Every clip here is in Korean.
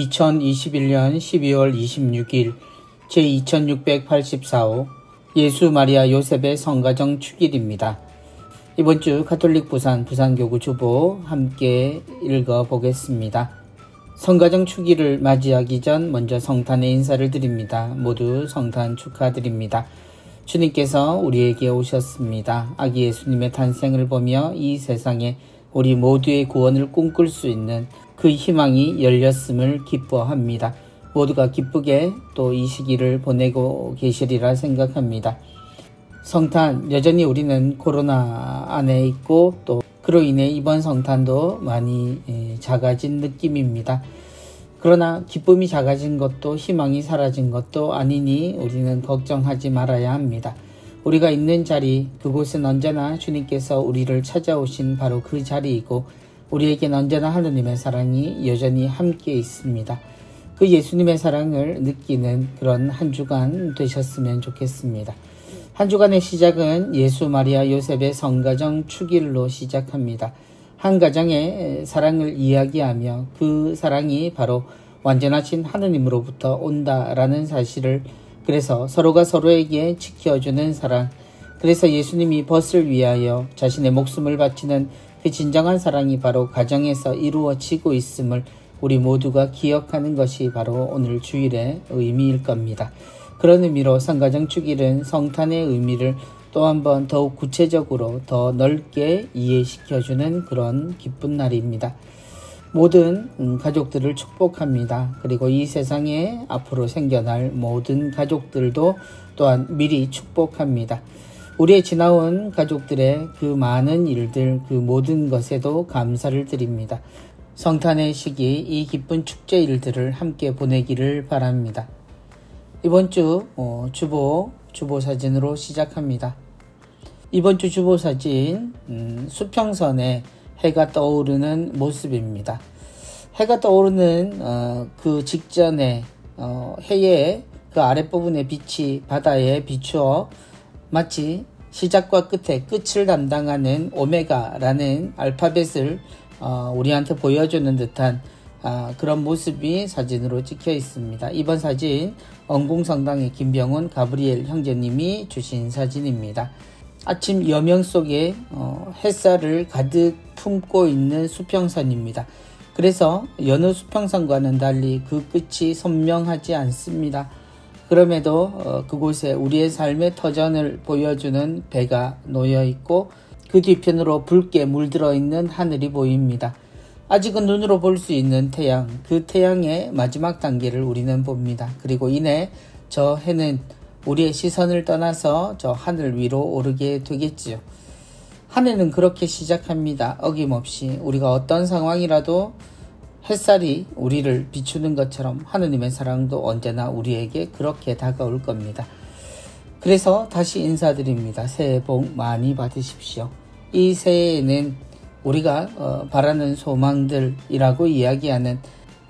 2021년 12월 26일 제2684호 예수 마리아 요셉의 성가정 축일입니다. 이번 주 가톨릭 부산교구 주보 함께 읽어보겠습니다. 성가정 축일을 맞이하기 전 먼저 성탄의 인사를 드립니다. 모두 성탄 축하드립니다. 주님께서 우리에게 오셨습니다. 아기 예수님의 탄생을 보며 이 세상에 우리 모두의 구원을 꿈꿀 수 있는 그 희망이 열렸음을 기뻐합니다. 모두가 기쁘게 또 이 시기를 보내고 계시리라 생각합니다. 성탄, 여전히 우리는 코로나 안에 있고 또 그로 인해 이번 성탄도 많이 작아진 느낌입니다. 그러나 기쁨이 작아진 것도 희망이 사라진 것도 아니니 우리는 걱정하지 말아야 합니다. 우리가 있는 자리, 그곳은 언제나 주님께서 우리를 찾아오신 바로 그 자리이고 우리에겐 언제나 하느님의 사랑이 여전히 함께 있습니다. 그 예수님의 사랑을 느끼는 그런 한 주간 되셨으면 좋겠습니다. 한 주간의 시작은 예수 마리아 요셉의 성가정 축일로 시작합니다. 한 가정의 사랑을 이야기하며 그 사랑이 바로 완전하신 하느님으로부터 온다라는 사실을, 그래서 서로가 서로에게 지켜주는 사랑, 그래서 예수님이 벗을 위하여 자신의 목숨을 바치는 그 진정한 사랑이 바로 가정에서 이루어지고 있음을 우리 모두가 기억하는 것이 바로 오늘 주일의 의미일 겁니다. 그런 의미로 성가정 축일은 성탄의 의미를 또 한 번 더욱 구체적으로 더 넓게 이해시켜주는 그런 기쁜 날입니다. 모든 가족들을 축복합니다. 그리고 이 세상에 앞으로 생겨날 모든 가족들도 또한 미리 축복합니다. 우리의 지나온 가족들의 그 많은 일들, 그 모든 것에도 감사를 드립니다. 성탄의 시기, 이 기쁜 축제 일들을 함께 보내기를 바랍니다. 이번 주 주보 사진으로 시작합니다. 이번 주 주보 사진, 수평선에 해가 떠오르는 모습입니다. 해가 떠오르는 그 직전에 해의 그 아랫부분의 빛이 바다에 비추어 마치 시작과 끝을 담당하는 오메가라는 알파벳을 우리한테 보여주는 듯한 그런 모습이 사진으로 찍혀 있습니다. 이번 사진 엉궁성당의 김병훈 가브리엘 형제님이 주신 사진입니다. 아침 여명 속에 햇살을 가득 품고 있는 수평선입니다. 그래서 여느 수평선과는 달리 그 끝이 선명하지 않습니다. 그럼에도 그곳에 우리의 삶의 터전을 보여주는 배가 놓여 있고 그 뒤편으로 붉게 물들어 있는 하늘이 보입니다. 아직은 눈으로 볼 수 있는 태양, 그 태양의 마지막 단계를 우리는 봅니다. 그리고 이내 저 해는 우리의 시선을 떠나서 저 하늘 위로 오르게 되겠지요. 한 해는 그렇게 시작합니다. 어김없이 우리가 어떤 상황이라도 햇살이 우리를 비추는 것처럼 하느님의 사랑도 언제나 우리에게 그렇게 다가올 겁니다. 그래서 다시 인사드립니다. 새해 복 많이 받으십시오. 이 새해에는 우리가 바라는 소망들이라고 이야기하는,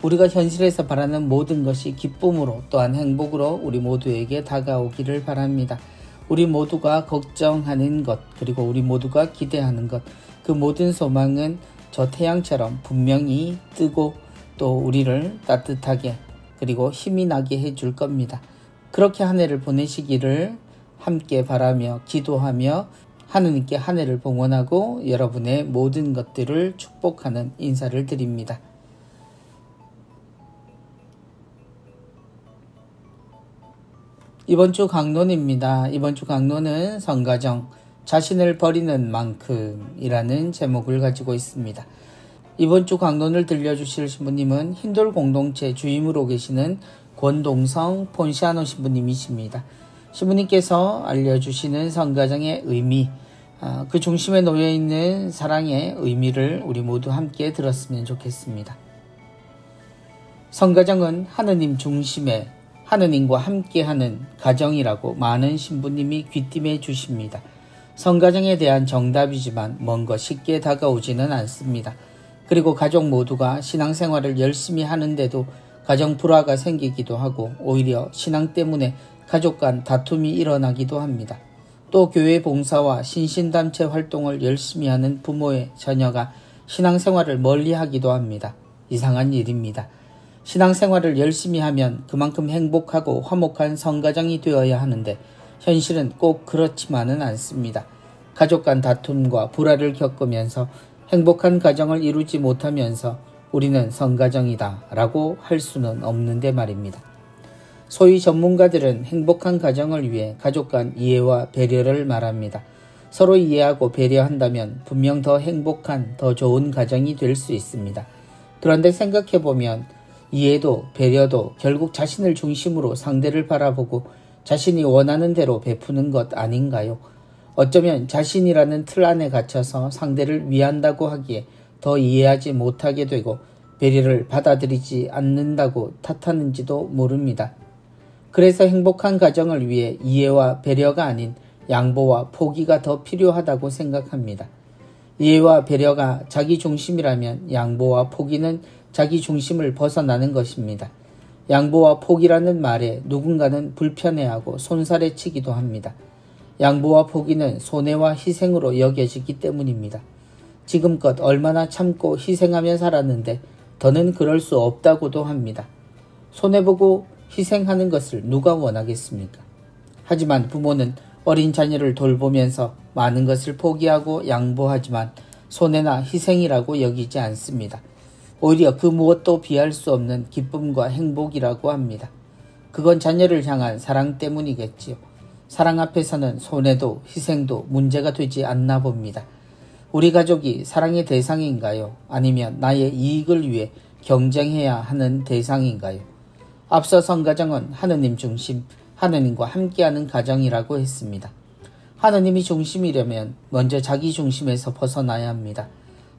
우리가 현실에서 바라는 모든 것이 기쁨으로 또한 행복으로 우리 모두에게 다가오기를 바랍니다. 우리 모두가 걱정하는 것, 그리고 우리 모두가 기대하는 것, 그 모든 소망은 저 태양처럼 분명히 뜨고 또 우리를 따뜻하게 그리고 힘이 나게 해줄 겁니다. 그렇게 한 해를 보내시기를 함께 바라며 기도하며 하느님께 한 해를 봉헌하고 여러분의 모든 것들을 축복하는 인사를 드립니다. 이번 주 강론입니다. 이번 주 강론은 성가정, 자신을 버리는 만큼이라는 제목을 가지고 있습니다. 이번 주 강론을 들려주실 신부님은 힌돌 공동체 주임으로 계시는 권동성 폰시아노 신부님이십니다. 신부님께서 알려주시는 성가정의 의미, 그 중심에 놓여있는 사랑의 의미를 우리 모두 함께 들었으면 좋겠습니다. 성가정은 하느님 중심의, 하느님과 함께하는 가정이라고 많은 신부님이 귀띔해 주십니다. 성가정에 대한 정답이지만 뭔가 쉽게 다가오지는 않습니다. 그리고 가족 모두가 신앙생활을 열심히 하는데도 가정 불화가 생기기도 하고 오히려 신앙 때문에 가족 간 다툼이 일어나기도 합니다. 또 교회 봉사와 신신단체 활동을 열심히 하는 부모의 자녀가 신앙생활을 멀리하기도 합니다. 이상한 일입니다. 신앙생활을 열심히 하면 그만큼 행복하고 화목한 성가정이 되어야 하는데 현실은 꼭 그렇지만은 않습니다. 가족 간 다툼과 불화를 겪으면서 행복한 가정을 이루지 못하면서 우리는 성가정이다 라고 할 수는 없는데 말입니다. 소위 전문가들은 행복한 가정을 위해 가족 간 이해와 배려를 말합니다. 서로 이해하고 배려한다면 분명 더 행복한, 더 좋은 가정이 될 수 있습니다. 그런데 생각해보면 이해도 배려도 결국 자신을 중심으로 상대를 바라보고 자신이 원하는 대로 베푸는 것 아닌가요? 어쩌면 자신이라는 틀 안에 갇혀서 상대를 위한다고 하기에 더 이해하지 못하게 되고 배려를 받아들이지 않는다고 탓하는지도 모릅니다. 그래서 행복한 가정을 위해 이해와 배려가 아닌 양보와 포기가 더 필요하다고 생각합니다. 이해와 배려가 자기 중심이라면 양보와 포기는 자기 중심을 벗어나는 것입니다. 양보와 포기라는 말에 누군가는 불편해하고 손살에 치기도 합니다. 양보와 포기는 손해와 희생으로 여겨지기 때문입니다. 지금껏 얼마나 참고 희생하며 살았는데 더는 그럴 수 없다고도 합니다. 손해보고 희생하는 것을 누가 원하겠습니까? 하지만 부모는 어린 자녀를 돌보면서 많은 것을 포기하고 양보하지만 손해나 희생이라고 여기지 않습니다. 오히려 그 무엇도 비할 수 없는 기쁨과 행복이라고 합니다. 그건 자녀를 향한 사랑 때문이겠지요. 사랑 앞에서는 손해도 희생도 문제가 되지 않나 봅니다. 우리 가족이 사랑의 대상인가요? 아니면 나의 이익을 위해 경쟁해야 하는 대상인가요? 앞서 성가정은 하느님 중심, 하느님과 함께하는 가정이라고 했습니다. 하느님이 중심이려면 먼저 자기 중심에서 벗어나야 합니다.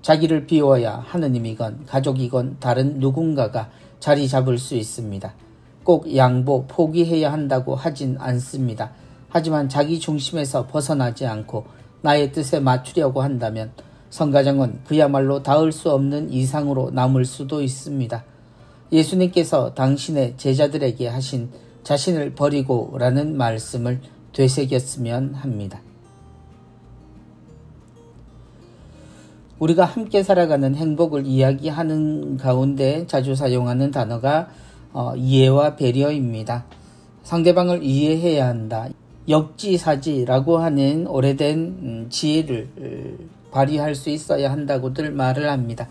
자기를 비워야 하느님이건 가족이건 다른 누군가가 자리 잡을 수 있습니다. 꼭 양보, 포기해야 한다고 하진 않습니다. 하지만 자기 중심에서 벗어나지 않고 나의 뜻에 맞추려고 한다면 성가정은 그야말로 닿을 수 없는 이상으로 남을 수도 있습니다. 예수님께서 당신의 제자들에게 하신 자신을 버리고 라는 말씀을 되새겼으면 합니다. 우리가 함께 살아가는 행복을 이야기하는 가운데 자주 사용하는 단어가 이해와 배려입니다. 상대방을 이해해야 한다. 역지사지라고 하는 오래된 지혜를 발휘할 수 있어야 한다고들 말을 합니다.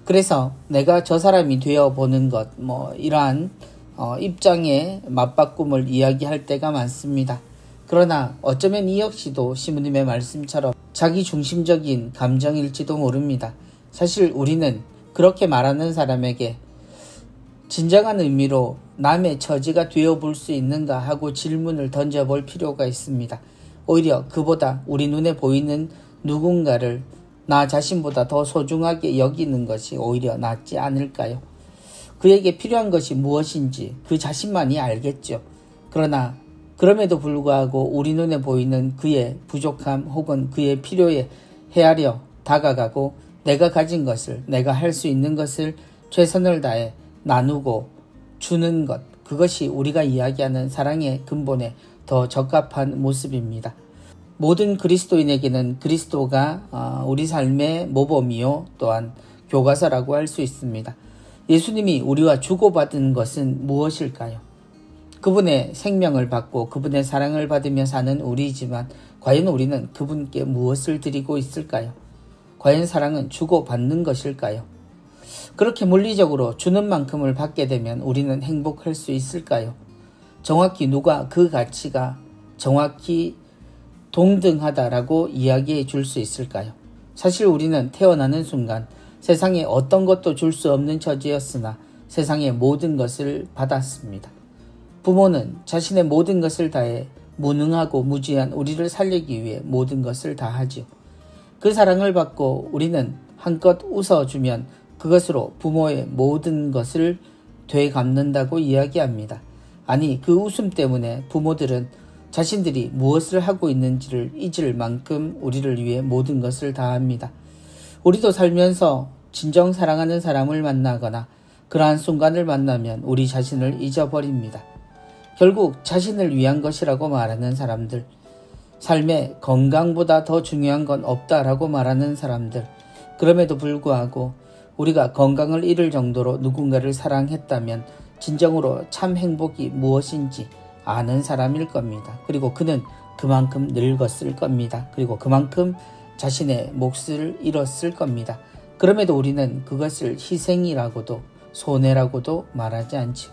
그래서 내가 저 사람이 되어보는 것, 이러한 입장의 맞바꿈을 이야기할 때가 많습니다. 그러나 어쩌면 이 역시도 시모님의 말씀처럼 자기 중심적인 감정일지도 모릅니다. 사실 우리는 그렇게 말하는 사람에게 진정한 의미로 남의 처지가 되어볼 수 있는가 하고 질문을 던져볼 필요가 있습니다. 오히려 그보다 우리 눈에 보이는 누군가를 나 자신보다 더 소중하게 여기는 것이 오히려 낫지 않을까요? 그에게 필요한 것이 무엇인지 그 자신만이 알겠죠. 그러나 그럼에도 불구하고 우리 눈에 보이는 그의 부족함 혹은 그의 필요에 헤아려 다가가고 내가 가진 것을, 내가 할 수 있는 것을 최선을 다해 나누고 주는 것, 그것이 우리가 이야기하는 사랑의 근본에 더 적합한 모습입니다. 모든 그리스도인에게는 그리스도가 우리 삶의 모범이요 또한 교과서라고 할 수 있습니다. 예수님이 우리와 주고받은 것은 무엇일까요? 그분의 생명을 받고 그분의 사랑을 받으며 사는 우리이지만 과연 우리는 그분께 무엇을 드리고 있을까요? 과연 사랑은 주고받는 것일까요? 그렇게 물리적으로 주는 만큼을 받게 되면 우리는 행복할 수 있을까요? 정확히 누가 그 가치가 정확히 동등하다라고 이야기해 줄 수 있을까요? 사실 우리는 태어나는 순간 세상에 어떤 것도 줄 수 없는 처지였으나 세상의 모든 것을 받았습니다. 부모는 자신의 모든 것을 다해 무능하고 무지한 우리를 살리기 위해 모든 것을 다하지요. 그 사랑을 받고 우리는 한껏 웃어주면 그것으로 부모의 모든 것을 되갚는다고 이야기합니다. 아니, 그 웃음 때문에 부모들은 자신들이 무엇을 하고 있는지를 잊을 만큼 우리를 위해 모든 것을 다합니다. 우리도 살면서 진정 사랑하는 사람을 만나거나 그러한 순간을 만나면 우리 자신을 잊어버립니다. 결국 자신을 위한 것이라고 말하는 사람들, 삶의 건강보다 더 중요한 건 없다라고 말하는 사람들, 그럼에도 불구하고 우리가 건강을 잃을 정도로 누군가를 사랑했다면 진정으로 참 행복이 무엇인지 아는 사람일 겁니다. 그리고 그는 그만큼 늙었을 겁니다. 그리고 그만큼 자신의 몫을 잃었을 겁니다. 그럼에도 우리는 그것을 희생이라고도 손해라고도 말하지 않죠.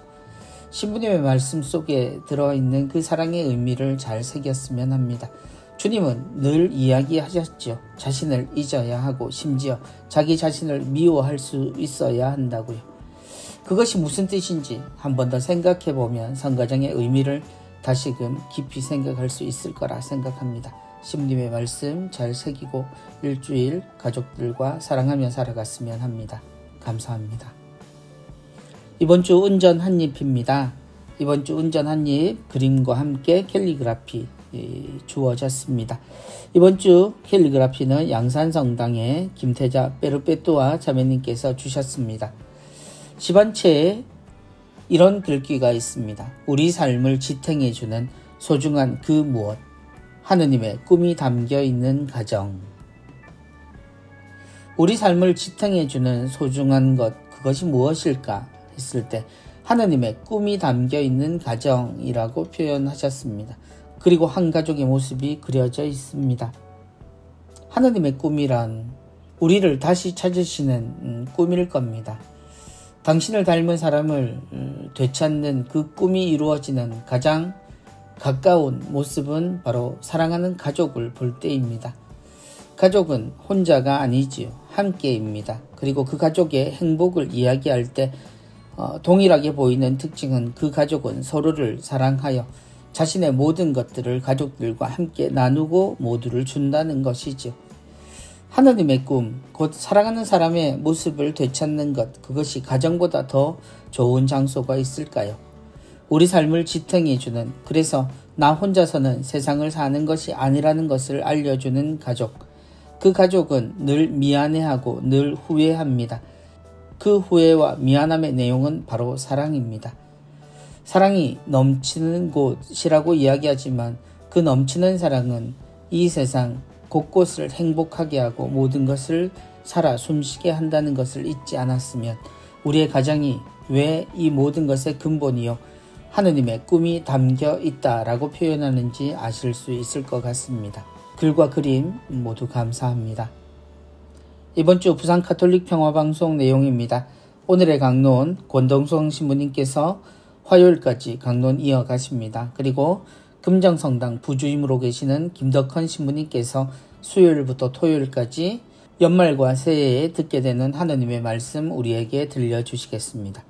신부님의 말씀 속에 들어있는 그 사랑의 의미를 잘 새겼으면 합니다. 주님은 늘 이야기하셨죠. 자신을 잊어야 하고 심지어 자기 자신을 미워할 수 있어야 한다고요. 그것이 무슨 뜻인지 한 번 더 생각해 보면 성가정의 의미를 다시금 깊이 생각할 수 있을 거라 생각합니다. 신부님의 말씀 잘 새기고 일주일 가족들과 사랑하며 살아갔으면 합니다. 감사합니다. 이번 주 운전 한입입니다. 이번 주 운전 한입 그림과 함께 캘리그라피 주어졌습니다. 이번 주 캘리그라피는 양산성당의 김태자 빼르빼뚜아 자매님께서 주셨습니다. 10원체에 이런 글귀가 있습니다. 우리 삶을 지탱해주는 소중한 그 무엇, 하느님의 꿈이 담겨있는 가정. 우리 삶을 지탱해주는 소중한 것, 그것이 무엇일까 했을 때 하느님의 꿈이 담겨있는 가정이라고 표현하셨습니다. 그리고 한 가족의 모습이 그려져 있습니다. 하느님의 꿈이란 우리를 다시 찾으시는 꿈일 겁니다. 당신을 닮은 사람을 되찾는 그 꿈이 이루어지는 가장 가까운 모습은 바로 사랑하는 가족을 볼 때입니다. 가족은 혼자가 아니지요. 함께입니다. 그리고 그 가족의 행복을 이야기할 때 동일하게 보이는 특징은 그 가족은 서로를 사랑하여 자신의 모든 것들을 가족들과 함께 나누고 모두를 준다는 것이죠. 하느님의 꿈, 곧 사랑하는 사람의 모습을 되찾는 것, 그것이 가정보다 더 좋은 장소가 있을까요? 우리 삶을 지탱해주는, 그래서 나 혼자서는 세상을 사는 것이 아니라는 것을 알려주는 가족. 그 가족은 늘 미안해하고 늘 후회합니다. 그 후회와 미안함의 내용은 바로 사랑입니다. 사랑이 넘치는 곳이라고 이야기하지만 그 넘치는 사랑은 이 세상 곳곳을 행복하게 하고 모든 것을 살아 숨쉬게 한다는 것을 잊지 않았으면 우리의 가정이 왜 이 모든 것의 근본이요 하느님의 꿈이 담겨 있다라고 표현하는지 아실 수 있을 것 같습니다. 글과 그림 모두 감사합니다. 이번 주 부산 가톨릭 평화방송 내용입니다. 오늘의 강론 권동성 신부님께서 화요일까지 강론 이어가십니다. 그리고 금정성당 부주임으로 계시는 김덕헌 신부님께서 수요일부터 토요일까지 연말과 새해에 듣게 되는 하느님의 말씀 우리에게 들려주시겠습니다.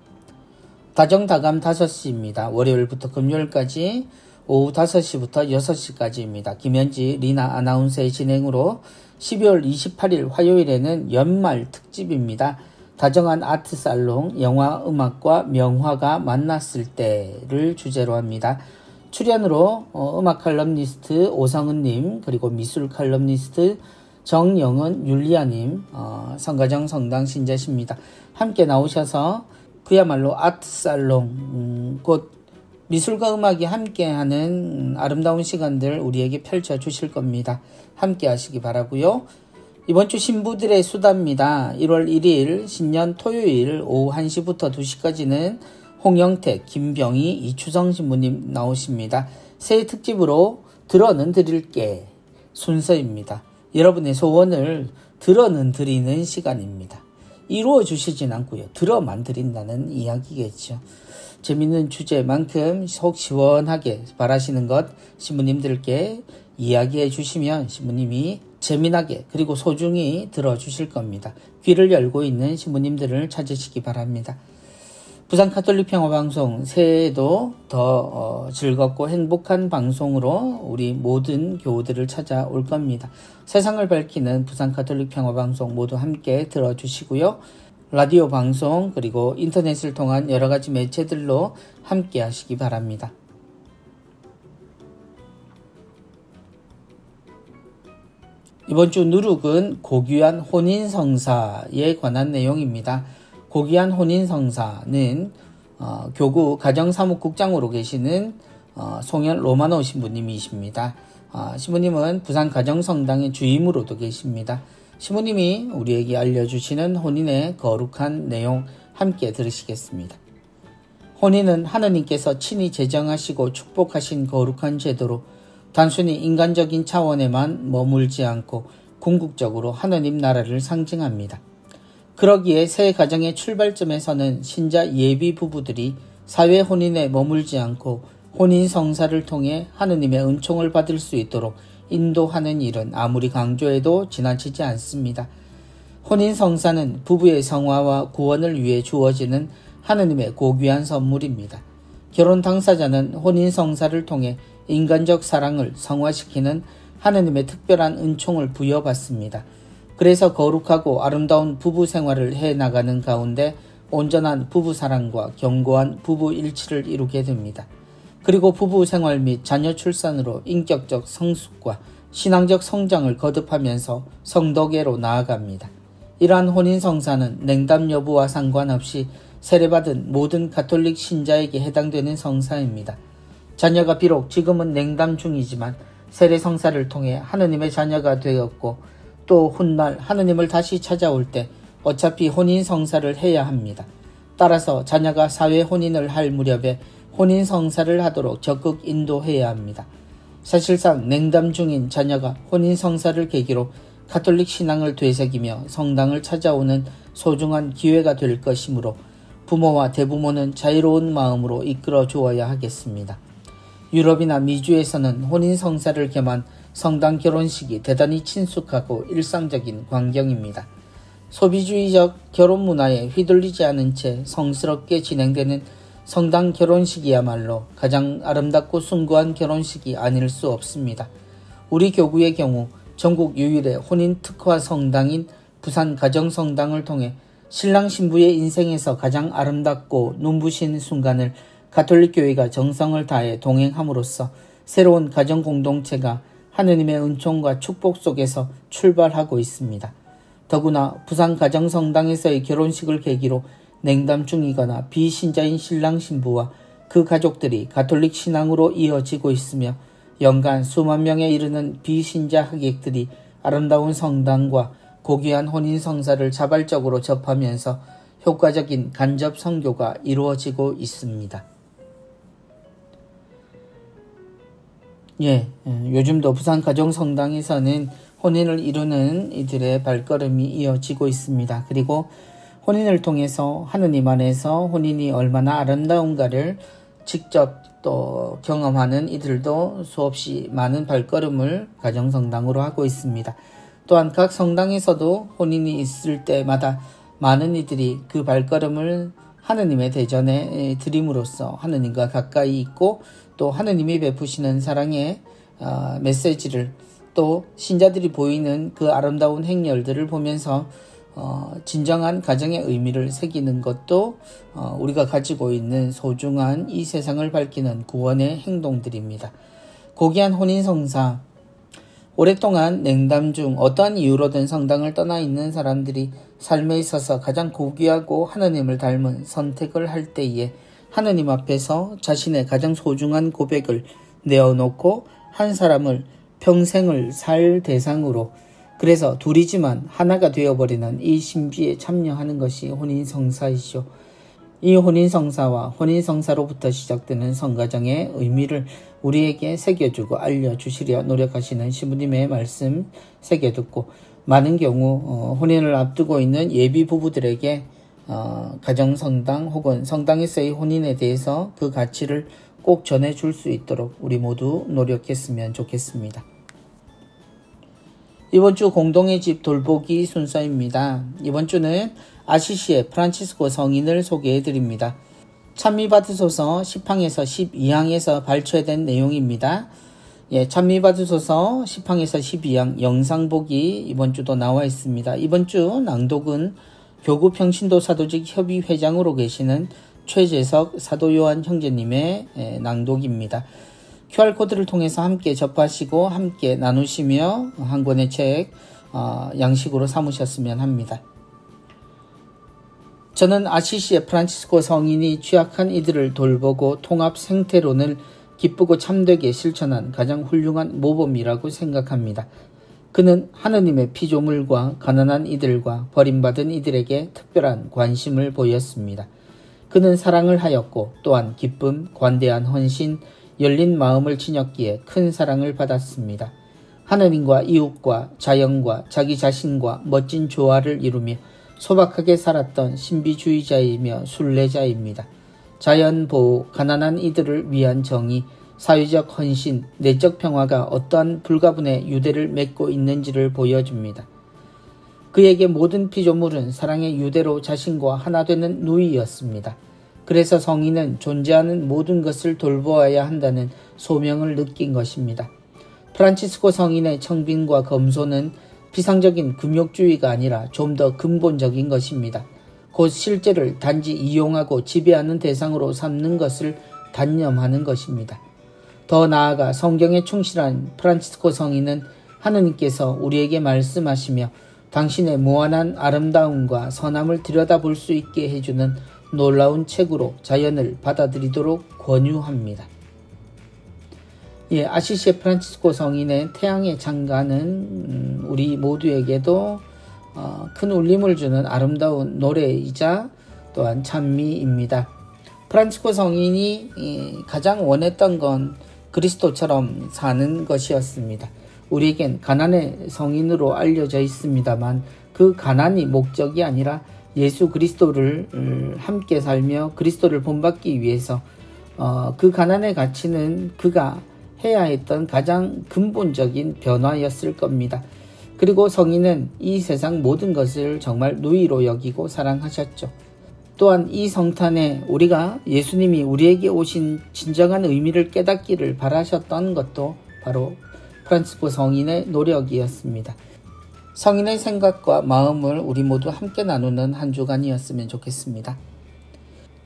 다정다감 5시입니다. 월요일부터 금요일까지 오후 5시부터 6시까지입니다. 김현지 리나 아나운서의 진행으로 12월 28일 화요일에는 연말 특집입니다. 다정한 아트살롱 영화 음악과 명화가 만났을 때를 주제로 합니다. 출연으로 음악 칼럼니스트 오성은님, 그리고 미술 칼럼니스트 정영은 율리아님, 성가정 성당 신자십니다. 함께 나오셔서 그야말로 아트살롱, 곧 미술과 음악이 함께하는 아름다운 시간들 우리에게 펼쳐주실 겁니다. 함께 하시기 바라고요. 이번 주 신부들의 수다입니다. 1월 1일 신년 토요일 오후 1시부터 2시까지는 홍영택, 김병희, 이추성 신부님 나오십니다. 새해 특집으로 들어는 드릴게 순서입니다. 여러분의 소원을 들어는 드리는 시간입니다. 이루어 주시진 않고요. 들어만 드린다는 이야기겠죠. 재밌는 주제만큼 속 시원하게 바라시는 것 신부님들께 이야기해 주시면 신부님이 재미나게 그리고 소중히 들어주실 겁니다. 귀를 열고 있는 신부님들을 찾으시기 바랍니다. 부산 가톨릭 평화방송 새해에도 더 즐겁고 행복한 방송으로 우리 모든 교우들을 찾아올 겁니다. 세상을 밝히는 부산 가톨릭 평화방송 모두 함께 들어주시고요. 라디오 방송 그리고 인터넷을 통한 여러가지 매체들로 함께 하시기 바랍니다. 이번 주 누룩은 고귀한 혼인성사에 관한 내용입니다. 고귀한 혼인성사는 교구 가정사무국장으로 계시는 송현 로마노 신부님이십니다. 신부님은 부산 가정성당의 주임으로도 계십니다. 시부님이 우리에게 알려주시는 혼인의 거룩한 내용 함께 들으시겠습니다. 혼인은 하느님께서 친히 제정하시고 축복하신 거룩한 제도로 단순히 인간적인 차원에만 머물지 않고 궁극적으로 하느님 나라를 상징합니다. 그러기에 새 가정의 출발점에서는 신자 예비 부부들이 사회 혼인에 머물지 않고 혼인 성사를 통해 하느님의 은총을 받을 수 있도록 인도하는 일은 아무리 강조해도 지나치지 않습니다. 혼인 성사는 부부의 성화와 구원을 위해 주어지는 하느님의 고귀한 선물입니다. 결혼 당사자는 혼인 성사를 통해 인간적 사랑을 성화시키는 하느님의 특별한 은총을 부여받습니다. 그래서 거룩하고 아름다운 부부 생활을 해나가는 가운데 온전한 부부 사랑과 견고한 부부 일치를 이루게 됩니다. 그리고 부부 생활 및 자녀 출산으로 인격적 성숙과 신앙적 성장을 거듭하면서 성덕에로 나아갑니다. 이러한 혼인 성사는 냉담 여부와 상관없이 세례받은 모든 가톨릭 신자에게 해당되는 성사입니다. 자녀가 비록 지금은 냉담 중이지만 세례 성사를 통해 하느님의 자녀가 되었고 또 훗날 하느님을 다시 찾아올 때 어차피 혼인 성사를 해야 합니다. 따라서 자녀가 사회 혼인을 할 무렵에 혼인 성사를 하도록 적극 인도해야 합니다. 사실상 냉담 중인 자녀가 혼인 성사를 계기로 가톨릭 신앙을 되새기며 성당을 찾아오는 소중한 기회가 될 것이므로 부모와 대부모는 자유로운 마음으로 이끌어 주어야 하겠습니다. 유럽이나 미주에서는 혼인 성사를 겸한 성당 결혼식이 대단히 친숙하고 일상적인 광경입니다. 소비주의적 결혼 문화에 휘둘리지 않은 채 성스럽게 진행되는 성당 결혼식이야말로 가장 아름답고 숭고한 결혼식이 아닐 수 없습니다. 우리 교구의 경우 전국 유일의 혼인 특화 성당인 부산 가정성당을 통해 신랑 신부의 인생에서 가장 아름답고 눈부신 순간을 가톨릭 교회가 정성을 다해 동행함으로써 새로운 가정 공동체가 하느님의 은총과 축복 속에서 출발하고 있습니다. 더구나 부산 가정성당에서의 결혼식을 계기로 냉담 중이거나 비신자인 신랑 신부와 그 가족들이 가톨릭 신앙으로 이어지고 있으며 연간 수만 명에 이르는 비신자 하객들이 아름다운 성당과 고귀한 혼인 성사를 자발적으로 접하면서 효과적인 간접 선교가 이루어지고 있습니다. 요즘도 부산 가정성당에서는 혼인을 이루는 이들의 발걸음이 이어지고 있습니다. 그리고 혼인을 통해서 하느님 안에서 혼인이 얼마나 아름다운가를 직접 또 경험하는 이들도 수없이 많은 발걸음을 가정성당으로 하고 있습니다. 또한 각 성당에서도 혼인이 있을 때마다 많은 이들이 그 발걸음을 하느님의 대전에 드림으로써 하느님과 가까이 있고 또 하느님이 베푸시는 사랑의 메시지를 또 신자들이 보이는 그 아름다운 행렬들을 보면서 진정한 가정의 의미를 새기는 것도 우리가 가지고 있는 소중한 이 세상을 밝히는 구원의 행동들입니다. 고귀한 혼인성사, 오랫동안 냉담 중 어떠한 이유로든 성당을 떠나 있는 사람들이 삶에 있어서 가장 고귀하고 하느님을 닮은 선택을 할 때에 하느님 앞에서 자신의 가장 소중한 고백을 내어놓고 한 사람을 평생을 살 대상으로 그래서 둘이지만 하나가 되어버리는 이 신비에 참여하는 것이 혼인성사이시오. 이 혼인성사와 혼인성사로부터 시작되는 성가정의 의미를 우리에게 새겨주고 알려주시려 노력하시는 시부님의 말씀 새겨듣고 많은 경우 혼인을 앞두고 있는 예비 부부들에게 가정성당 혹은 성당에서의 혼인에 대해서 그 가치를 꼭 전해줄 수 있도록 우리 모두 노력했으면 좋겠습니다. 이번 주 공동의 집 돌보기 순서입니다. 이번 주는 아시시의 프란치스코 성인을 소개해드립니다. 찬미받으소서 10항에서 12항에서 발췌된 내용입니다. 찬미받으소서 10항에서 12항 영상보기 이번 주도 나와 있습니다. 이번 주 낭독은 교구평신도 사도직 협의회장으로 계시는 최재석 사도요한 형제님의 낭독입니다. QR코드를 통해서 함께 접하시고 함께 나누시며 한 권의 책 양식으로 삼으셨으면 합니다. 저는 아시시의 프란치스코 성인이 취약한 이들을 돌보고 통합 생태론을 기쁘고 참되게 실천한 가장 훌륭한 모범이라고 생각합니다. 그는 하느님의 피조물과 가난한 이들과 버림받은 이들에게 특별한 관심을 보였습니다. 그는 사랑을 하였고 또한 기쁨, 관대한 헌신, 열린 마음을 지녔기에 큰 사랑을 받았습니다. 하느님과 이웃과 자연과 자기 자신과 멋진 조화를 이루며 소박하게 살았던 신비주의자이며 순례자입니다. 자연보호, 가난한 이들을 위한 정의, 사회적 헌신, 내적 평화가 어떠한 불가분의 유대를 맺고 있는지를 보여줍니다. 그에게 모든 피조물은 사랑의 유대로 자신과 하나 되는 누이였습니다. 그래서 성인은 존재하는 모든 것을 돌보아야 한다는 소명을 느낀 것입니다. 프란치스코 성인의 청빈과 검소는 피상적인 금욕주의가 아니라 좀 더 근본적인 것입니다. 곧 실제를 단지 이용하고 지배하는 대상으로 삼는 것을 단념하는 것입니다. 더 나아가 성경에 충실한 프란치스코 성인은 하느님께서 우리에게 말씀하시며 당신의 무한한 아름다움과 선함을 들여다볼 수 있게 해주는 놀라운 책으로 자연을 받아들이도록 권유합니다. 아시시의 프란치스코 성인의 태양의 창가는 우리 모두에게도 큰 울림을 주는 아름다운 노래이자 또한 찬미입니다. 프란치스코 성인이 가장 원했던 건 그리스도처럼 사는 것이었습니다. 우리에겐 가난의 성인으로 알려져 있습니다만 그 가난이 목적이 아니라 예수 그리스도를 함께 살며 그리스도를 본받기 위해서 그 가난의 가치는 그가 해야 했던 가장 근본적인 변화였을 겁니다. 그리고 성인은 이 세상 모든 것을 정말 누이로 여기고 사랑하셨죠. 또한 이 성탄에 우리가 예수님이 우리에게 오신 진정한 의미를 깨닫기를 바라셨던 것도 바로 프란치스코 성인의 노력이었습니다. 성인의 생각과 마음을 우리 모두 함께 나누는 한 주간이었으면 좋겠습니다.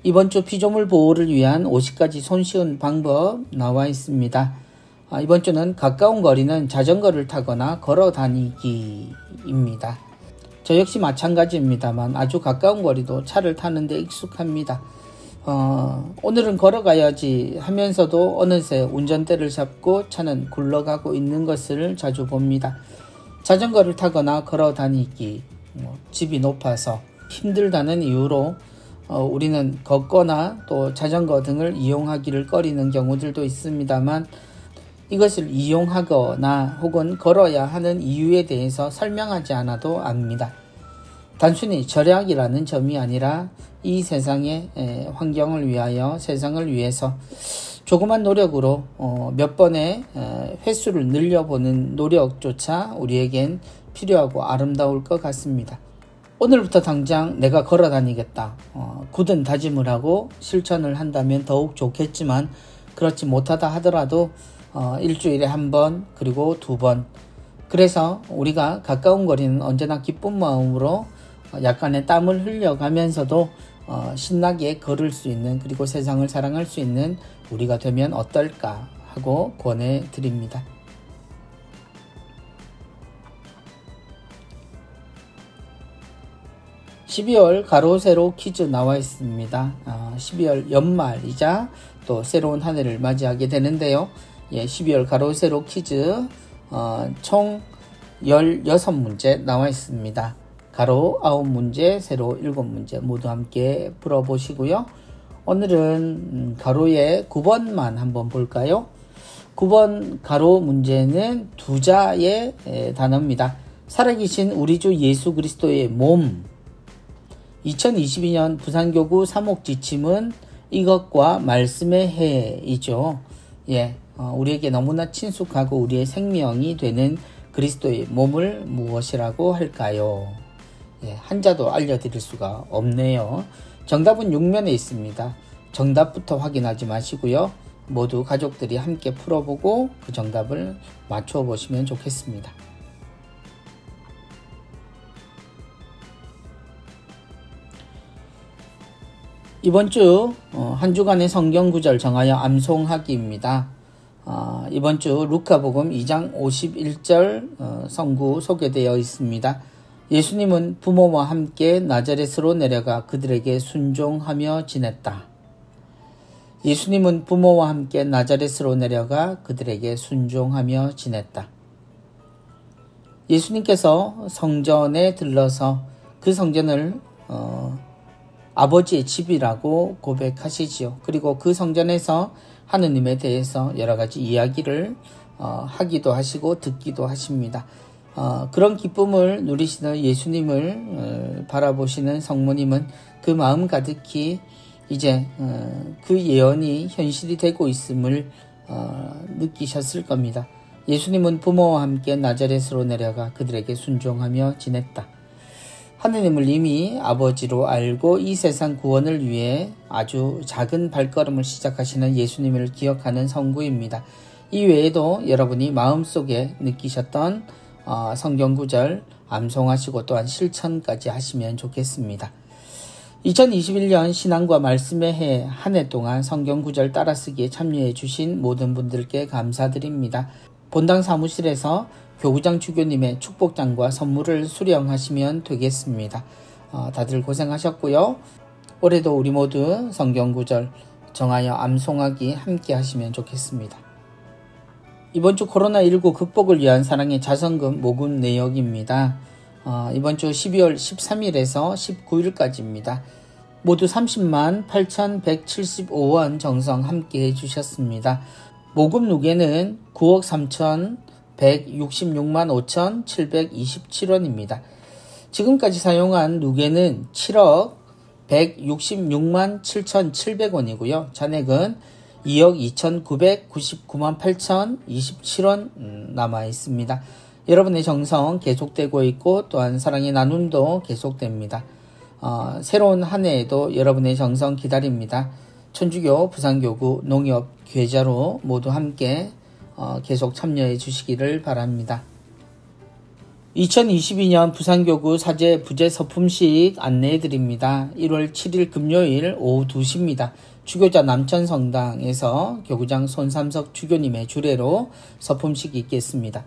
이번 주 피조물 보호를 위한 50가지 손쉬운 방법 나와 있습니다. 이번 주는 가까운 거리는 자전거를 타거나 걸어 다니기입니다. 저 역시 마찬가지입니다만 아주 가까운 거리도 차를 타는데 익숙합니다. 오늘은 걸어가야지 하면서도 어느새 운전대를 잡고 차는 굴러가고 있는 것을 자주 봅니다. 자전거를 타거나 걸어 다니기, 집이 높아서 힘들다는 이유로 우리는 걷거나 또 자전거 등을 이용하기를 꺼리는 경우들도 있습니다만 이것을 이용하거나 혹은 걸어야 하는 이유에 대해서 설명하지 않아도 압니다. 단순히 절약이라는 점이 아니라 이 세상의 환경을 위하여 세상을 위해서 조그만 노력으로 몇 번의 횟수를 늘려보는 노력조차 우리에겐 필요하고 아름다울 것 같습니다. 오늘부터 당장 내가 걸어 다니겠다. 굳은 다짐을 하고 실천을 한다면 더욱 좋겠지만 그렇지 못하다 하더라도 일주일에 한 번 그리고 2번 그래서 우리가 가까운 거리는 언제나 기쁜 마음으로 약간의 땀을 흘려가면서도 신나게 걸을 수 있는 그리고 세상을 사랑할 수 있는 우리가 되면 어떨까 하고 권해드립니다. (12월) 가로 세로 퀴즈 나와 있습니다. 12월 연말이자 또 새로운 한 해를 맞이하게 되는데요. 12월 가로 세로 퀴즈 총 16문제 나와 있습니다. 가로 9문제, 세로 7문제 모두 함께 풀어보시고요. 오늘은 가로의 9번만 한번 볼까요? 9번 가로 문제는 두 자의 단어입니다. 살아계신 우리 주 예수 그리스도의 몸. 2022년 부산교구 사목지침은 이것과 말씀의 해이죠. 우리에게 너무나 친숙하고 우리의 생명이 되는 그리스도의 몸을 무엇이라고 할까요? 한자도 알려드릴 수가 없네요. 정답은 6면에 있습니다. 정답부터 확인하지 마시고요. 모두 가족들이 함께 풀어보고 그 정답을 맞춰보시면 좋겠습니다. 이번 주 한 주간의 성경 구절 정하여 암송하기입니다. 이번 주 루카복음 2장 51절 성구 소개되어 있습니다. 예수님은 부모와 함께 나자렛으로 내려가 그들에게 순종하며 지냈다. 예수님은 부모와 함께 나자렛으로 내려가 그들에게 순종하며 지냈다. 예수님께서 성전에 들러서 그 성전을 아버지의 집이라고 고백하시지요. 그리고 그 성전에서 하느님에 대해서 여러 가지 이야기를 하기도 하시고 듣기도 하십니다. 그런 기쁨을 누리시는 예수님을 바라보시는 성모님은 그 마음 가득히 이제 그 예언이 현실이 되고 있음을 느끼셨을 겁니다. 예수님은 부모와 함께 나자렛으로 내려가 그들에게 순종하며 지냈다. 하느님을 이미 아버지로 알고 이 세상 구원을 위해 아주 작은 발걸음을 시작하시는 예수님을 기억하는 성구입니다. 이 외에도 여러분이 마음속에 느끼셨던 성경구절 암송하시고 또한 실천까지 하시면 좋겠습니다. 2021년 신앙과 말씀의 해 한 해 동안 성경구절 따라쓰기에 참여해 주신 모든 분들께 감사드립니다. 본당 사무실에서 교구장 주교님의 축복장과 선물을 수령하시면 되겠습니다. 다들 고생하셨고요. 올해도 우리 모두 성경구절 정하여 암송하기 함께 하시면 좋겠습니다. 이번 주 코로나19 극복을 위한 사랑의 자선금 모금 내역입니다. 이번 주 12월 13일에서 19일까지입니다. 모두 30만 8,175원 정성 함께 해주셨습니다. 모금 누계는 9억 3,166만 5,727원입니다. 지금까지 사용한 누계는 7억 166만 7,700원이고요. 잔액은 2억 2,999만 8,027원 남아 있습니다. 여러분의 정성 계속되고 있고 또한 사랑의 나눔도 계속됩니다. 새로운 한 해에도 여러분의 정성 기다립니다. 천주교 부산교구 농협 계좌로 모두 함께 계속 참여해 주시기를 바랍니다. 2022년 부산교구 사제 부재 서품식 안내해 드립니다. 1월 7일 금요일 오후 2시입니다. 주교자 남천성당에서 교구장 손삼석 주교님의 주례로 서품식이 있겠습니다.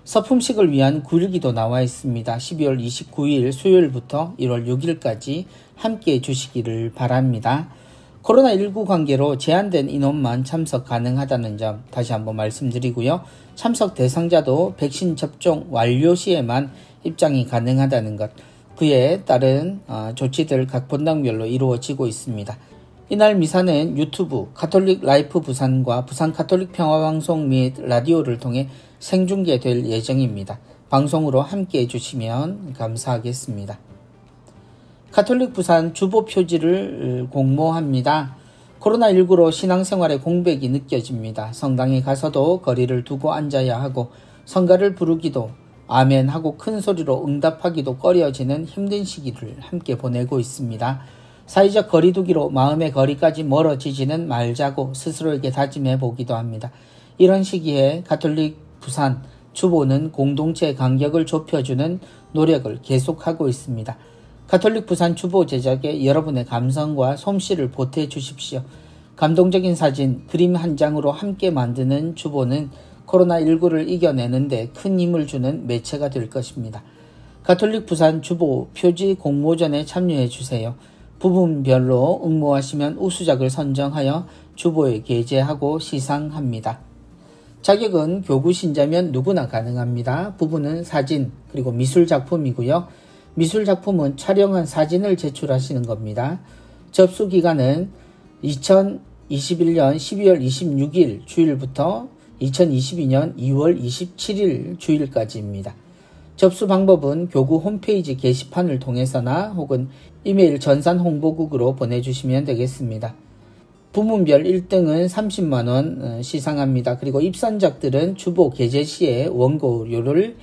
서품식을 위한 9일기도 나와 있습니다. 12월 29일 수요일부터 1월 6일까지 함께해 주시기를 바랍니다. 코로나19 관계로 제한된 인원만 참석 가능하다는 점 다시 한번 말씀드리고요. 참석 대상자도 백신 접종 완료 시에만 입장이 가능하다는 것, 그에 따른 조치들 각 본당별로 이루어지고 있습니다. 이날 미사는 유튜브 가톨릭 라이프 부산과 부산 가톨릭 평화방송 및 라디오를 통해 생중계될 예정입니다. 방송으로 함께해 주시면 감사하겠습니다. 가톨릭 부산 주보 표지를 공모합니다. 코로나19로 신앙생활의 공백이 느껴집니다. 성당에 가서도 거리를 두고 앉아야 하고 성가를 부르기도 아멘 하고 큰 소리로 응답하기도 꺼려지는 힘든 시기를 함께 보내고 있습니다. 사회적 거리두기로 마음의 거리까지 멀어지지는 말자고 스스로에게 다짐해 보기도 합니다. 이런 시기에 가톨릭 부산 주보는 공동체 간격을 좁혀주는 노력을 계속하고 있습니다. 가톨릭 부산 주보 제작에 여러분의 감성과 솜씨를 보태주십시오. 감동적인 사진, 그림 한 장으로 함께 만드는 주보는 코로나19를 이겨내는데 큰 힘을 주는 매체가 될 것입니다. 가톨릭 부산 주보 표지 공모전에 참여해 주세요. 부분별로 응모하시면 우수작을 선정하여 주보에 게재하고 시상합니다. 자격은 교구 신자면 누구나 가능합니다. 부분은 사진 그리고 미술 작품이고요. 미술 작품은 촬영한 사진을 제출하시는 겁니다. 접수 기간은 2021년 12월 26일 주일부터 2022년 2월 27일 주일까지입니다. 접수 방법은 교구 홈페이지 게시판을 통해서나 혹은 이메일 전산 홍보국으로 보내주시면 되겠습니다. 부문별 1등은 30만원 시상합니다. 그리고 입선작들은 주보 게재 시에 원고료를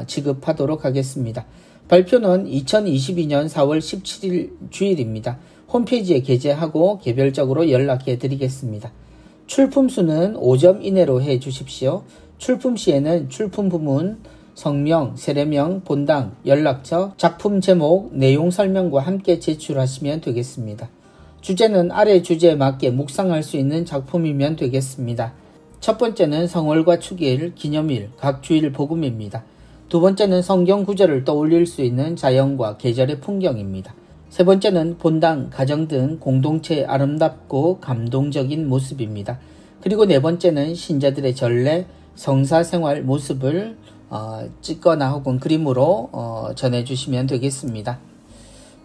지급하도록 하겠습니다. 발표는 2022년 4월 17일 주일입니다. 홈페이지에 게재하고 개별적으로 연락해 드리겠습니다. 출품수는 5점 이내로 해 주십시오. 출품 시에는 출품 부문, 성명, 세례명, 본당, 연락처, 작품 제목, 내용 설명과 함께 제출하시면 되겠습니다. 주제는 아래 주제에 맞게 묵상할 수 있는 작품이면 되겠습니다. 첫 번째는 성월과 축일, 기념일, 각 주일 복음입니다. 두 번째는 성경 구절을 떠올릴 수 있는 자연과 계절의 풍경입니다. 세 번째는 본당, 가정 등 공동체의 아름답고 감동적인 모습입니다. 그리고 네 번째는 신자들의 전례, 성사생활 모습을 찍거나 혹은 그림으로 전해주시면 되겠습니다.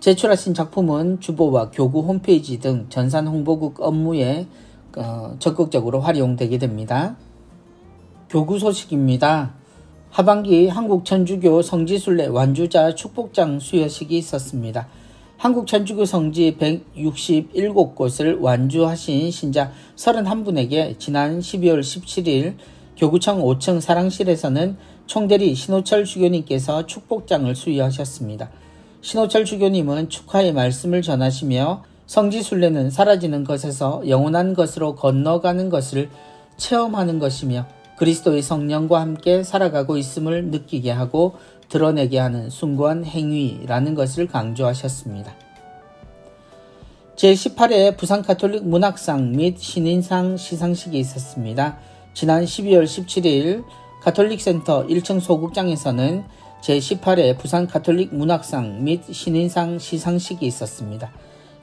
제출하신 작품은 주보와 교구 홈페이지 등 전산 홍보국 업무에 적극적으로 활용되게 됩니다. 교구 소식입니다. 하반기 한국천주교 성지순례 완주자 축복장 수여식이 있었습니다. 한국천주교 성지 167곳을 완주하신 신자 31분에게 지난 12월 17일 교구청 5층 사랑실에서는 총대리 신호철 주교님께서 축복장을 수여하셨습니다. 신호철 주교님은 축하의 말씀을 전하시며 성지순례는 사라지는 것에서 영원한 것으로 건너가는 것을 체험하는 것이며 그리스도의 성령과 함께 살아가고 있음을 느끼게 하고 드러내게 하는 숭고한 행위라는 것을 강조하셨습니다. 제18회 부산가톨릭 문학상 및 신인상 시상식이 있었습니다. 지난 12월 17일 가톨릭센터 1층 소극장에서는 제18회 부산가톨릭 문학상 및 신인상 시상식이 있었습니다.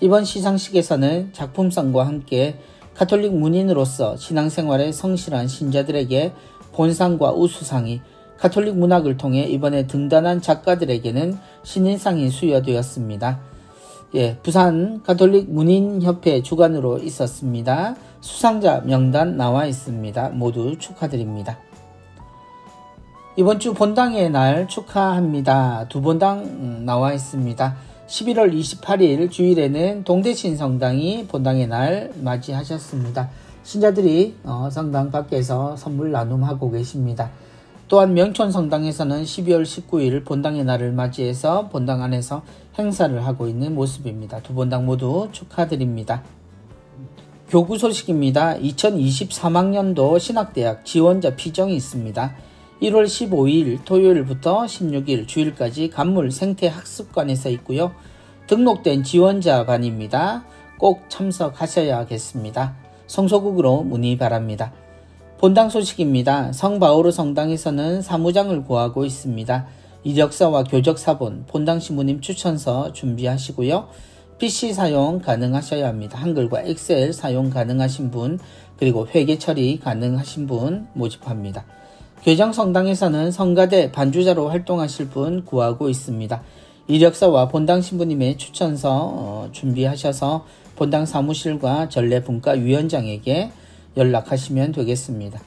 이번 시상식에서는 작품상과 함께 가톨릭 문인으로서 신앙생활에 성실한 신자들에게 본상과 우수상이, 가톨릭 문학을 통해 이번에 등단한 작가들에게는 신인상이 수여되었습니다. 부산 가톨릭 문인협회 주관으로 있었습니다. 수상자 명단 나와 있습니다. 모두 축하드립니다. 이번 주 본당의 날 축하합니다. 두 본당 나와 있습니다. 11월 28일 주일에는 동대신 성당이 본당의 날 맞이하셨습니다. 신자들이 성당 밖에서 선물 나눔하고 계십니다. 또한 명촌 성당에서는 12월 19일 본당의 날을 맞이해서 본당 안에서 행사를 하고 있는 모습입니다. 두 본당 모두 축하드립니다. 교구 소식입니다. 2023학년도 신학대학 지원자 피정이 있습니다. 1월 15일 토요일부터 16일 주일까지 간물 생태학습관에서 있고요. 등록된 지원자 반입니다. 꼭 참석하셔야겠습니다. 성소국으로 문의 바랍니다. 본당 소식입니다. 성바오로 성당에서는 사무장을 구하고 있습니다. 이력서와 교적사본, 본당 신부님 추천서 준비하시고요. PC 사용 가능하셔야 합니다. 한글과 엑셀 사용 가능하신 분, 그리고 회계 처리 가능하신 분 모집합니다. 괴정성당에서는 성가대 반주자로 활동하실 분 구하고 있습니다. 이력서와 본당 신부님의 추천서 준비하셔서 본당 사무실과 전례분과위원장에게 연락하시면 되겠습니다.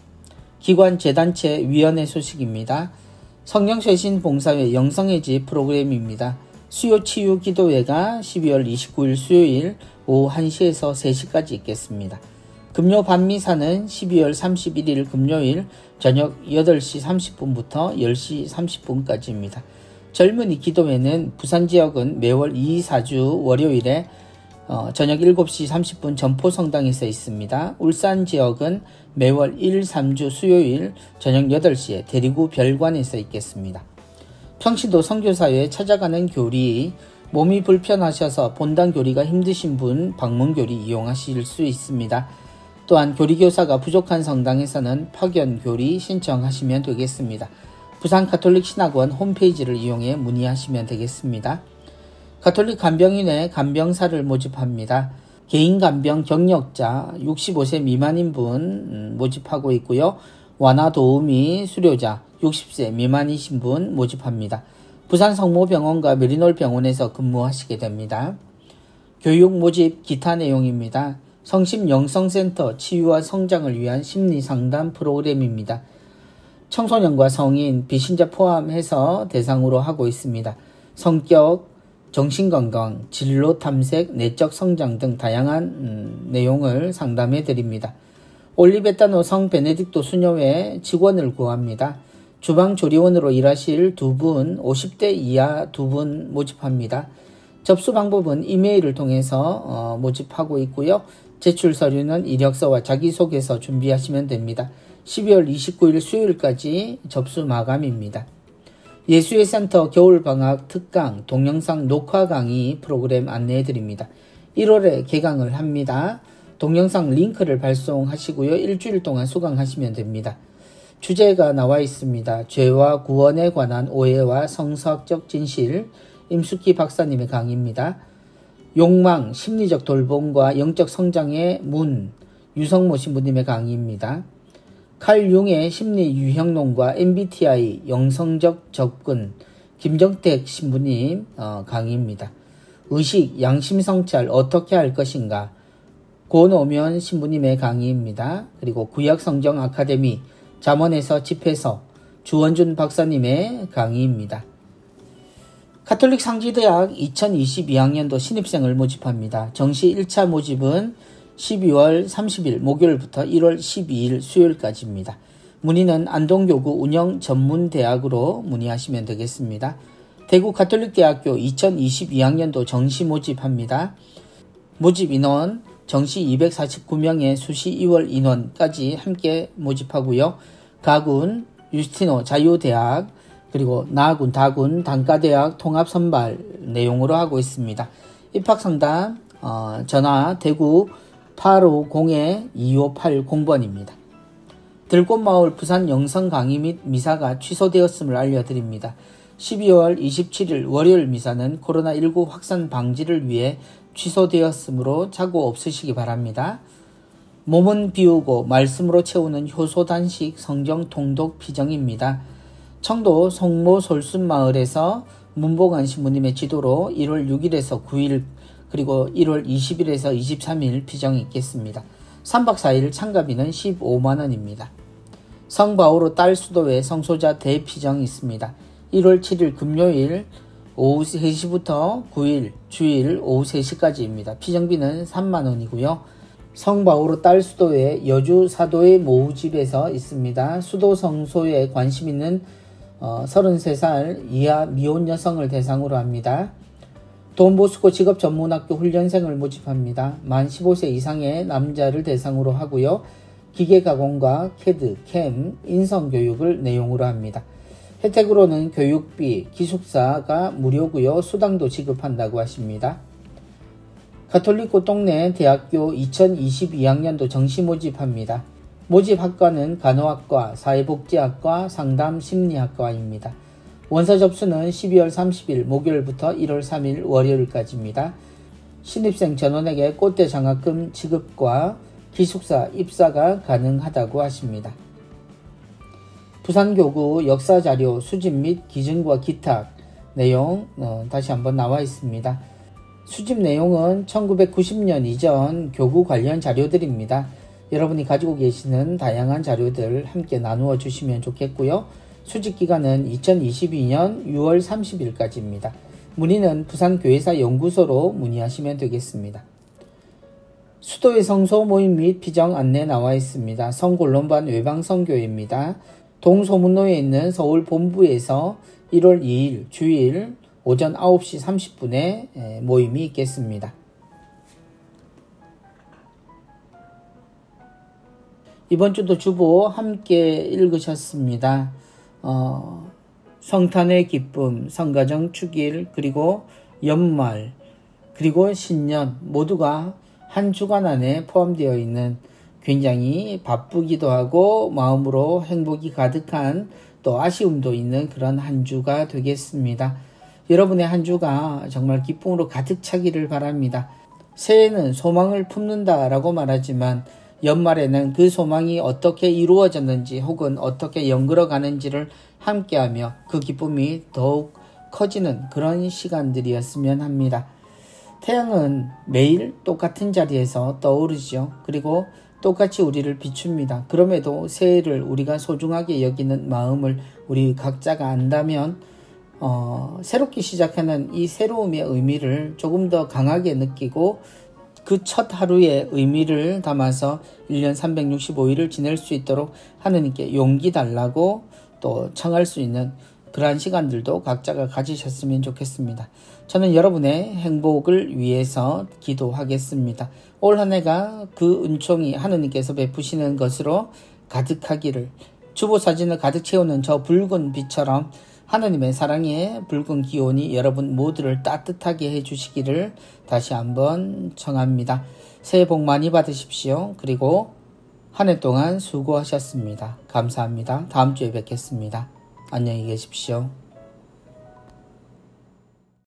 기관 재단체 위원회 소식입니다. 성령쇄신 봉사회 영성의 집 프로그램입니다. 수요 치유 기도회가 12월 29일 수요일 오후 1시에서 3시까지 있겠습니다. 금요 밤미사는 12월 31일 금요일 저녁 8시 30분부터 10시 30분까지입니다. 젊은이 기도회는 부산 지역은 매월 2, 4주 월요일에 저녁 7시 30분 전포성당에서 있습니다. 울산 지역은 매월 1, 3주 수요일 저녁 8시에 대리구 별관에서 있겠습니다. 평신도 선교사회에 찾아가는 교리, 몸이 불편하셔서 본당 교리가 힘드신 분 방문 교리 이용하실 수 있습니다. 또한 교리교사가 부족한 성당에서는 파견 교리 신청하시면 되겠습니다. 부산 가톨릭 신학원 홈페이지를 이용해 문의하시면 되겠습니다. 가톨릭 간병인회 간병사를 모집합니다. 개인 간병 경력자 65세 미만인 분 모집하고 있고요. 완화 도우미 수료자 60세 미만이신 분 모집합니다. 부산 성모병원과 메리놀 병원에서 근무하시게 됩니다. 교육 모집 기타 내용입니다. 성심 영성센터 치유와 성장을 위한 심리상담 프로그램입니다. 청소년과 성인, 비신자 포함해서 대상으로 하고 있습니다. 성격, 정신건강, 진로 탐색, 내적 성장 등 다양한 내용을 상담해 드립니다. 올리베타노 성 베네딕토 수녀회 직원을 구합니다. 주방 조리원으로 일하실 2분, 50대 이하 2분 모집합니다. 접수 방법은 이메일을 통해서 모집하고 있고요. 제출 서류는 이력서와 자기소개서 준비하시면 됩니다. 12월 29일 수요일까지 접수 마감입니다. 예수의 센터 겨울방학 특강 동영상 녹화 강의 프로그램 안내해드립니다. 1월에 개강을 합니다. 동영상 링크를 발송하시고요. 일주일 동안 수강하시면 됩니다. 주제가 나와 있습니다. 죄와 구원에 관한 오해와 성서학적 진실, 임숙희 박사님의 강의입니다. 욕망, 심리적 돌봄과 영적 성장의 문, 유성모 신부님의 강의입니다. 칼 융의 심리 유형론과 MBTI 영성적 접근 김정택 신부님 강의입니다. 의식, 양심 성찰 어떻게 할 것인가 고노면 신부님의 강의입니다. 그리고 구약성경 아카데미 잠언에서 집해서 주원준 박사님의 강의입니다. 가톨릭 상지대학 2022학년도 신입생을 모집합니다. 정시 1차 모집은 12월 30일 목요일부터 1월 12일 수요일까지입니다. 문의는 안동교구 운영전문대학으로 문의하시면 되겠습니다. 대구 가톨릭대학교 2022학년도 정시 모집합니다. 모집 인원 정시 249명에 수시 2월 인원까지 함께 모집하고요. 가군, 유스티노 자유대학, 그리고 나군, 다군, 단과대학 통합선발 내용으로 하고 있습니다. 입학상담 전화 대구 850-2580번입니다. 들꽃마을 부산 영성 강의 및 미사가 취소되었음을 알려드립니다. 12월 27일 월요일 미사는 코로나19 확산 방지를 위해 취소되었으므로 착오 없으시기 바랍니다. 몸은 비우고 말씀으로 채우는 효소단식 성경 통독 피정입니다. 청도 송모 솔순마을에서 문보관 신부님의 지도로 1월 6일에서 9일 그리고 1월 20일에서 23일 피정이 있겠습니다. 3박 4일 참가비는 15만원입니다. 성바오로 딸 수도회 성소자 대피정이 있습니다. 1월 7일 금요일 오후 3시부터 9일 주일 오후 3시까지입니다. 피정비는 3만원이고요. 성바오로 딸 수도회 여주 사도의 모우집에서 있습니다. 수도 성소에 관심 있는 33살 이하 미혼 여성을 대상으로 합니다. 돈보스코 직업전문학교 훈련생을 모집합니다. 만 15세 이상의 남자를 대상으로 하고요. 기계가공과 캐드, 캠, 인성교육을 내용으로 합니다. 혜택으로는 교육비, 기숙사가 무료고요. 수당도 지급한다고 하십니다. 가톨릭 꽃동네 대학교 2022학년도 정시 모집합니다. 모집 학과는 간호학과, 사회복지학과, 상담심리학과입니다. 원서 접수는 12월 30일 목요일부터 1월 3일 월요일까지입니다. 신입생 전원에게 꽃대 장학금 지급과 기숙사 입사가 가능하다고 하십니다. 부산교구 역사자료 수집 및 기증과 기탁 내용 다시 한번 나와 있습니다. 수집 내용은 1990년 이전 교구 관련 자료들입니다. 여러분이 가지고 계시는 다양한 자료들 함께 나누어 주시면 좋겠고요. 수집 기간은 2022년 6월 30일까지입니다. 문의는 부산교회사 연구소로 문의하시면 되겠습니다. 수도의 성소 모임 및 피정 안내 나와 있습니다. 성골론반 외방선교회입니다. 동소문로에 있는 서울 본부에서 1월 2일 주일 오전 9시 30분에 모임이 있겠습니다. 이번 주도 주보 함께 읽으셨습니다. 성탄의 기쁨, 성가정 축일, 그리고 연말, 그리고 신년 모두가 한 주간 안에 포함되어 있는 굉장히 바쁘기도 하고 마음으로 행복이 가득한 또 아쉬움도 있는 그런 한 주가 되겠습니다. 여러분의 한 주가 정말 기쁨으로 가득 차기를 바랍니다. 새해는 소망을 품는다라고 말하지만 연말에는 그 소망이 어떻게 이루어졌는지 혹은 어떻게 연결어 가는지를 함께하며 그 기쁨이 더욱 커지는 그런 시간들이었으면 합니다. 태양은 매일 똑같은 자리에서 떠오르죠. 그리고 똑같이 우리를 비춥니다. 그럼에도 새해를 우리가 소중하게 여기는 마음을 우리 각자가 안다면 새롭게 시작하는 이 새로움의 의미를 조금 더 강하게 느끼고 그 첫 하루의 의미를 담아서 1년 365일을 지낼 수 있도록 하느님께 용기 달라고 또 청할 수 있는 그러한 시간들도 각자가 가지셨으면 좋겠습니다. 저는 여러분의 행복을 위해서 기도하겠습니다. 올 한 해가 그 은총이 하느님께서 베푸시는 것으로 가득하기를, 주보 사진을 가득 채우는 저 붉은 빛처럼 하나님의 사랑의 붉은 기온이 여러분 모두를 따뜻하게 해주시기를 다시 한번 청합니다. 새해 복 많이 받으십시오. 그리고 한 해 동안 수고하셨습니다. 감사합니다. 다음 주에 뵙겠습니다. 안녕히 계십시오.